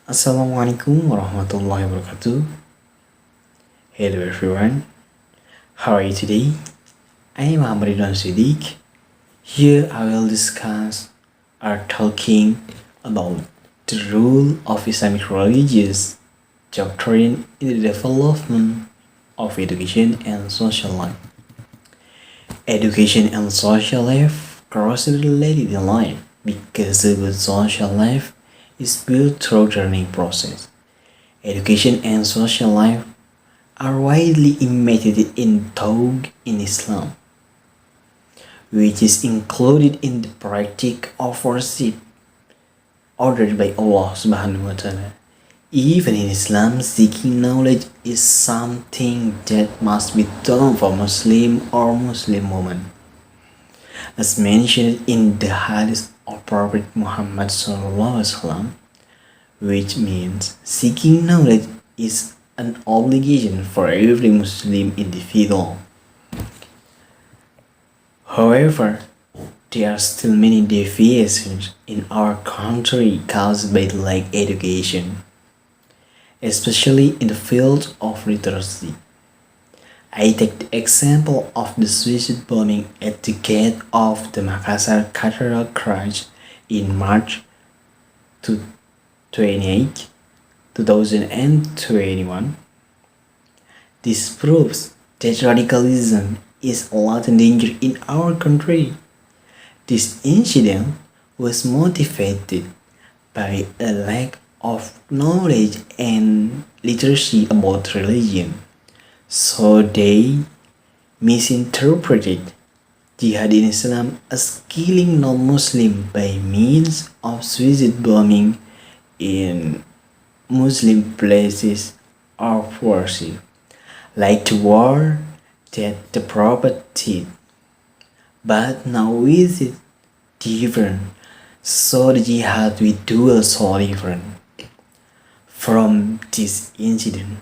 Assalamualaikum warahmatullahi wabarakatuh. Hello everyone, how are you today? I am Ridho Sidik. Here I will discuss or talking about the role of Islamic religious doctrine in the development of education and social life. Education and social life closely related in life because a good social life is built through learning process. Education and social life are widely imitated in Tawg in Islam, which is included in the practice of worship ordered by Allah subhanahu wa ta'ala. Even in Islam, seeking knowledge is something that must be done for Muslim or Muslim woman. As mentioned in the hadith of Prophet Muhammad sallallahu alaihi wasallam, which means seeking knowledge is an obligation for every Muslim individual. However, there are still many deviations in our country caused by the lack of education, especially in the field of literacy. I take the example of the suicide bombing at the gate of the Makassar Cathedral Church in March 28, 2021. This proves that radicalism is a latent danger in our country. This incident was motivated by a lack of knowledge and literacy about religion, so they misinterpreted jihad in Islam as killing non-Muslim by means of suicide bombing in Muslim places of worship, like the war that the Prophet did. But now is it different? So the jihad we do also different. From this incident,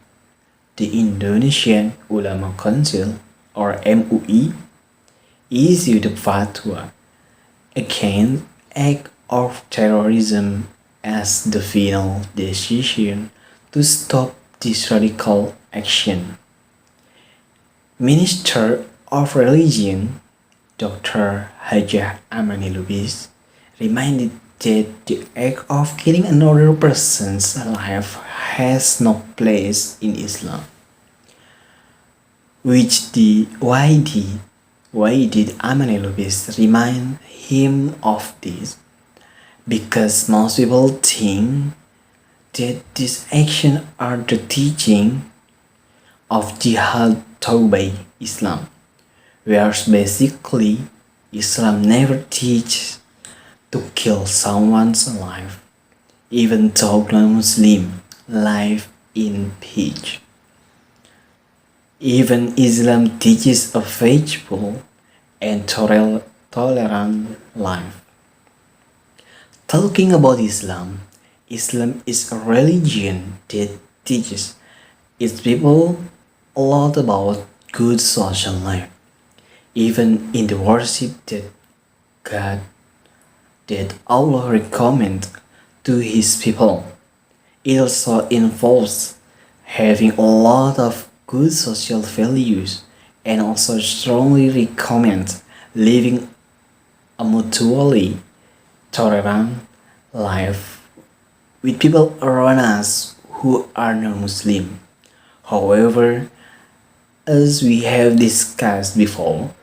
the Indonesian Ulama Council or MUI issued a fatwa against act of terrorism as the final decision to stop this radical action. Minister of Religion Dr. Hajjah Amani Lubis reminded that the act of killing another person's life has no place in Islam. Why did Amani Lubis remind him of this? Because most people think that these actions are the teaching of jihad taught by Islam, whereas basically Islam never teaches to kill someone's life, even though non-Muslim live in peace. Even Islam teaches a faithful and tolerant life. Talking about Islam, Islam is a religion that teaches its people a lot about good social life. Even in the worship that Allah recommends to His people, it also involves having a lot of good social values and also strongly recommends living a mutually tolerant life with people around us who are non-Muslim. However, as we have discussed before,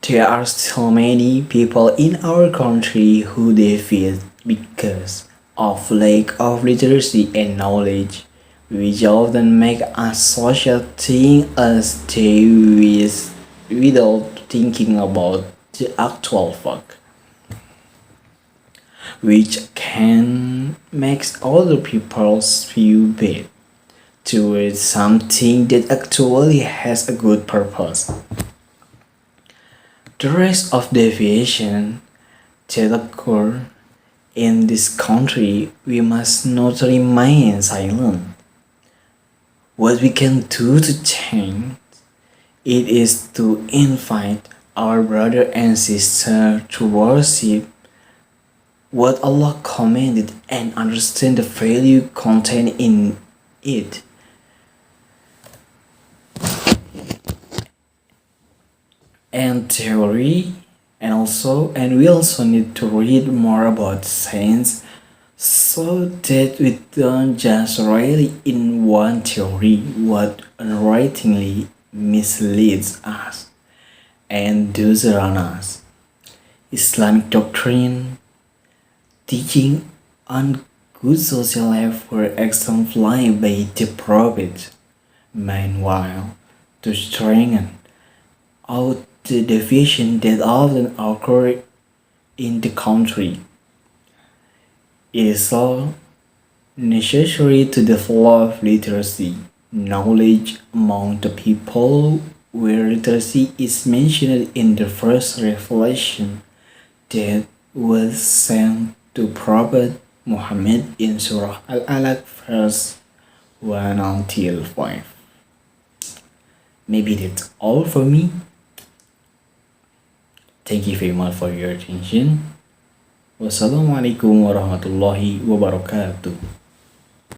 there are still many people in our country who deviate because of lack of literacy and knowledge, which often make us social think as they wish without thinking about the actual fact, which can make other people's view bad towards something that actually has a good purpose. The rest of deviation that occur in this country, we must not remain silent. What we can do to change it is to invite our brother and sister to worship what Allah commanded and understand the value contained in it. And theory, and we also need to read more about science so that we don't just rely in one theory what unwittingly misleads us and those around us. Islamic doctrine teaching on good social life were exemplified by the Prophet. Meanwhile, to strengthen out the division that often occur in the country, it is so necessary to develop literacy knowledge among the people, where literacy is mentioned in the first revelation that was sent to Prophet Muhammad in Surah Al-Alaq verse 1 until 5. Maybe that's all for me. Thank you very much for your attention. Wassalamualaikum warahmatullahi wabarakatuh.